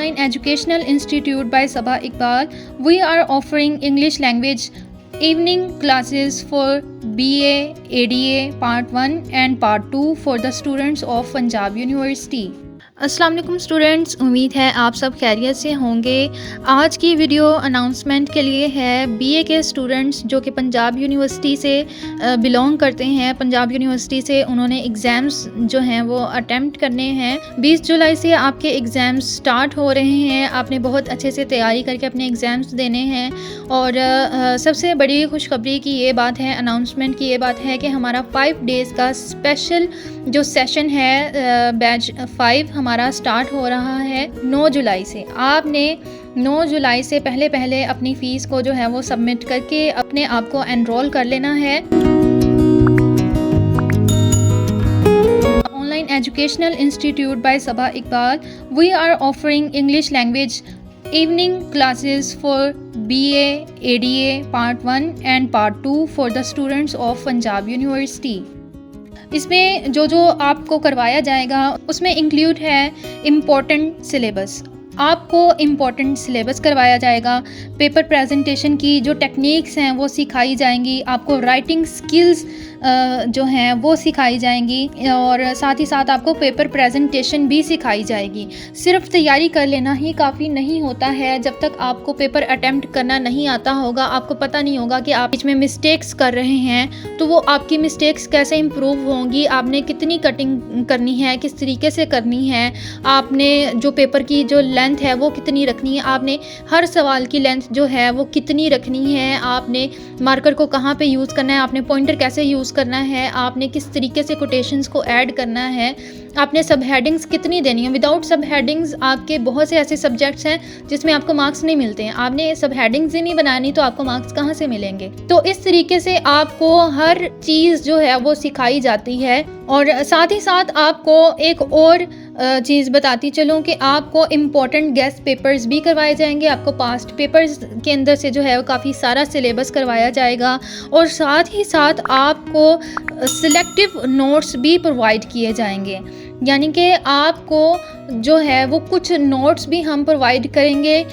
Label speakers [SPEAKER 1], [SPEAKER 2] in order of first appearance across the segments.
[SPEAKER 1] Online Educational Institute by Sabah Iqbal, we are offering English language evening classes for BA, ADA Part 1 and Part 2 for the students of Punjab University. अस्सलाम वालेकुम students, उम्मीद है आप सब खैरियत से होंगे। आज की वीडियो अनाउंसमेंट के लिए है बीए के स्टूडेंट्स जो कि पंजाब यूनिवर्सिटी से बिलोंग करते हैं। पंजाब यूनिवर्सिटी से उन्होंने एग्ज़ाम्स जो हैं वो अटेम्प्ट करने हैं। 20 जुलाई से आपके एग्ज़ाम्स स्टार्ट हो रहे हैं। आपने बहुत अच्छे से तैयारी करके अपने एग्ज़ाम्स देने हैं। और सबसे बड़ी खुशखबरी की ये बात है, अनाउंसमेंट की ये बात है कि हमारा 5 डेज़ का स्पेशल जो सेशन है बैच 5 हमारा स्टार्ट हो रहा है 9 जुलाई से। आपने 9 जुलाई से पहले अपनी फ़ीस को जो है वो सबमिट करके अपने आप को एनरोल कर लेना है। Online educational institute by Saba Iqbal, we are offering English language evening classes for BA, ADA Part 1 and Part 2 for the students of Punjab University. इसमें जो आपको करवाया जाएगा उसमें इंक्लूड है इम्पोर्टेंट सिलेबस। आपको इम्पोर्टेंट सिलेबस करवाया जाएगा। पेपर प्रेजेंटेशन की जो टेक्निक्स हैं वो सिखाई जाएंगी। आपको राइटिंग स्किल्स जो हैं वो सिखाई जाएंगी और साथ ही साथ आपको पेपर प्रेजेंटेशन भी सिखाई जाएगी। सिर्फ तैयारी कर लेना ही काफ़ी नहीं होता है। जब तक आपको पेपर अटेम्प्ट करना नहीं आता होगा, आपको पता नहीं होगा कि आप इसमें मिस्टेक्स कर रहे हैं, तो वो आपकी मिस्टेक्स कैसे इम्प्रूव होंगी, आपने कितनी कटिंग करनी है, किस तरीके से करनी है, आपने जो पेपर की जो लेंथ है वो कितनी रखनी है, आपने हर सवाल की लेंथ जो है वो कितनी रखनी है, आपने मार्कर को कहाँ पे यूज़ करना है, आपने पॉइंटर कैसे यूज़ करना है, आपने किस तरीके से कोटेशंस को ऐड करना है, आपने सब हेडिंग्स कितनी देनी है। विदाउट सब हेडिंग्स आपके बहुत से ऐसे सब्जेक्ट्स हैं जिसमें आपको मार्क्स नहीं मिलते हैं। आपने सब हेडिंग्स ही नहीं बनानी तो आपको मार्क्स कहाँ से मिलेंगे। तो इस तरीके से आपको हर चीज़ जो है वो सिखाई जाती है। और साथ ही साथ आपको एक और चीज़ बताती चलूँ कि आपको इम्पॉर्टेंट गेस्ट पेपर्स भी करवाए जाएंगे। आपको पास्ट पेपर्स के अंदर से जो है वो काफ़ी सारा सिलेबस करवाया जाएगा और साथ ही साथ आपको सिलेक्टिव नोट्स भी प्रोवाइड किए जाएंगे। यानी कि आपको जो है वो कुछ नोट्स भी हम प्रोवाइड करेंगे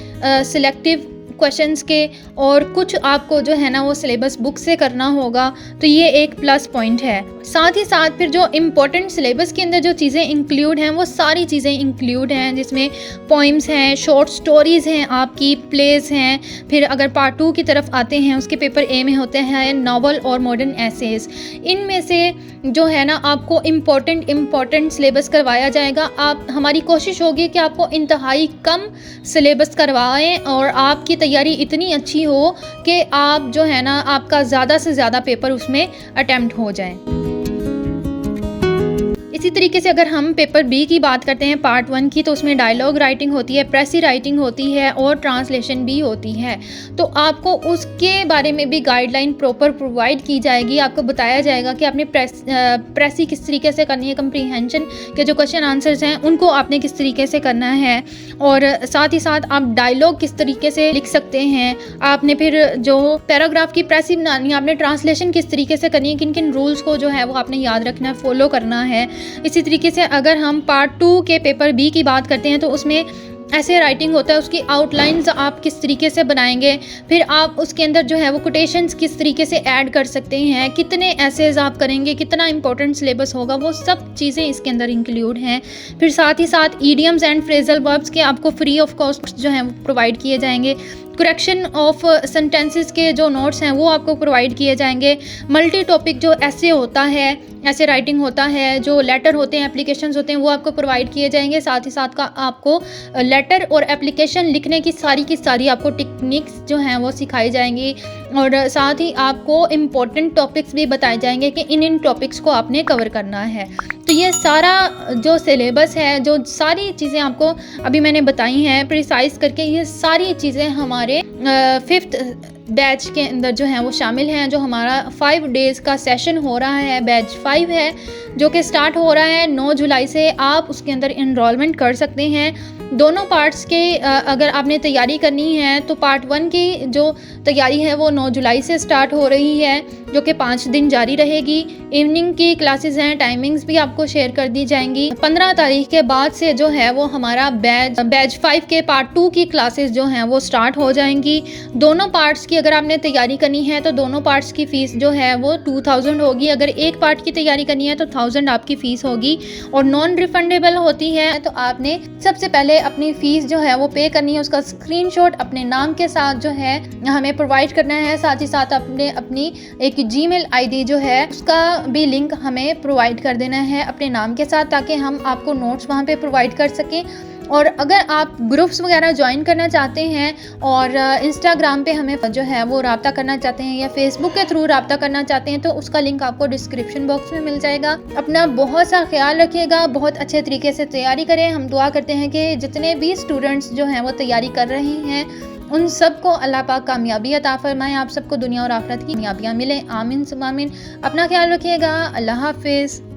[SPEAKER 1] सिलेक्टिव क्वेश्चंस के, और कुछ आपको जो है ना वो सिलेबस बुक से करना होगा। तो ये एक प्लस पॉइंट है। साथ ही साथ फिर जो इम्पोर्टेंट सिलेबस के अंदर जो चीज़ें इंक्लूड हैं वो सारी चीज़ें इंक्लूड हैं, जिसमें पोइम्स हैं, शॉर्ट स्टोरीज़ हैं, आपकी प्लेज़ हैं। फिर अगर पार्ट 2 की तरफ आते हैं, उसके पेपर ए में होते हैं नावल और मॉडर्न एसेज। इनमें से जो है ना आपको इम्पोर्टेंट सिलेबस करवाया जाएगा। आप हमारी कोशिश होगी कि आपको इंतहाई कम सिलेबस करवाएं और आपकी तैयारी इतनी अच्छी हो कि आप जो है ना आपका ज़्यादा से ज़्यादा पेपर उसमें अटेम्प्ट हो जाए। इसी तरीके से अगर हम पेपर बी की बात करते हैं पार्ट 1 की, तो उसमें डायलॉग राइटिंग होती है, प्रेसी राइटिंग होती है और ट्रांसलेशन भी होती है। तो आपको उसके बारे में भी गाइडलाइन प्रॉपर प्रोवाइड की जाएगी। आपको बताया जाएगा कि आपने प्रेसी किस तरीके से करनी है, कंप्रीहेंशन के जो क्वेश्चन आंसर्स हैं उनको आपने किस तरीके से करना है, और साथ ही साथ आप डायलॉग किस तरीके से लिख सकते हैं। आपने फिर जो पैराग्राफ की प्रेसी बनानी है, आपने ट्रांसलेशन किस तरीके से करनी है, किन किन रूल्स को जो है वो आपने याद रखना है, फॉलो करना है। इसी तरीके से अगर हम पार्ट 2 के पेपर बी की बात करते हैं तो उसमें ऐसे राइटिंग होता है, उसकी आउटलाइंस आप किस तरीके से बनाएंगे, फिर आप उसके अंदर जो है वो कोटेशंस किस तरीके से ऐड कर सकते हैं, कितने एसेज आप करेंगे, कितना इंपॉर्टेंट सिलेबस होगा, वो सब चीज़ें इसके अंदर इंक्लूड हैं। फिर साथ ही साथ ईडियम्स एंड फ्रेजल वर्ब्स के आपको फ्री ऑफ कॉस्ट जो हैं वो प्रोवाइड किए जाएंगे। करेक्शन ऑफ सेंटेंसेस के जो नोट्स हैं वो आपको प्रोवाइड किए जाएंगे। मल्टी टॉपिक जो ऐसे होता है, ऐसे राइटिंग होता है, जो लेटर होते हैं, एप्लीकेशंस होते हैं, वो आपको प्रोवाइड किए जाएंगे। साथ ही साथ का आपको लेटर और एप्लीकेशन लिखने की सारी आपको टेक्निक्स जो हैं वो सिखाई जाएंगी और साथ ही आपको इम्पोर्टेंट टॉपिक्स भी बताए जाएंगे कि इन टॉपिक्स को आपने कवर करना है। तो ये सारा जो सिलेबस है, जो सारी चीज़ें आपको अभी मैंने बताई हैं प्रिसाइज करके, ये सारी चीज़ें हमारे 5th बैच के अंदर जो हैं वो शामिल हैं। जो हमारा 5 डेज़ का सेशन हो रहा है, बैच 5 है जो कि स्टार्ट हो रहा है 9 जुलाई से। आप उसके अंदर इनरोलमेंट कर सकते हैं। दोनों पार्ट्स के अगर आपने तैयारी करनी है तो पार्ट 1 की जो तैयारी है वो 9 जुलाई से स्टार्ट हो रही है, जो कि 5 दिन जारी रहेगी। इवनिंग की क्लासेस हैं, टाइमिंग्स भी आपको शेयर कर दी जाएंगी। 15 तारीख के बाद से जो है वो हमारा बैच 5 के पार्ट 2 की क्लासेस जो हैं वो स्टार्ट हो जाएंगी। दोनों पार्ट्स की अगर आपने तैयारी करनी है तो दोनों पार्ट्स की फ़ीस जो है वो 2000 होगी। अगर एक पार्ट की तैयारी करनी है तो 1000 आपकी फ़ीस होगी और नॉन रिफंडेबल होती है। तो आपने सबसे पहले अपनी फ़ीस जो है वो पे करनी है, उसका स्क्रीनशॉट अपने नाम के साथ जो है हमें प्रोवाइड करना है। साथ ही साथ अपनी एक जीमेल आईडी जो है उसका भी लिंक हमें प्रोवाइड कर देना है अपने नाम के साथ, ताकि हम आपको नोट्स वहाँ पे प्रोवाइड कर सकें। और अगर आप ग्रुप्स वगैरह ज्वाइन करना चाहते हैं और इंस्टाग्राम पे हमें जो है वो रब्ता करना चाहते हैं या फेसबुक के थ्रू रब्ता करना चाहते हैं तो उसका लिंक आपको डिस्क्रिप्शन बॉक्स में मिल जाएगा। अपना बहुत सा ख्याल रखिएगा, बहुत अच्छे तरीके से तैयारी करें। हम दुआ करते हैं कि जितने भी स्टूडेंट्स जो हैं वो तैयारी कर रहे हैं उन सबको अल्लाह पाक कामयाबी अता फरमाए। आप सबको दुनिया और आखिरत की कामयाबियाँ मिलें, आमीन सुम्मा आमीन। अपना ख्याल रखिएगा। अल्लाह हाफिज़।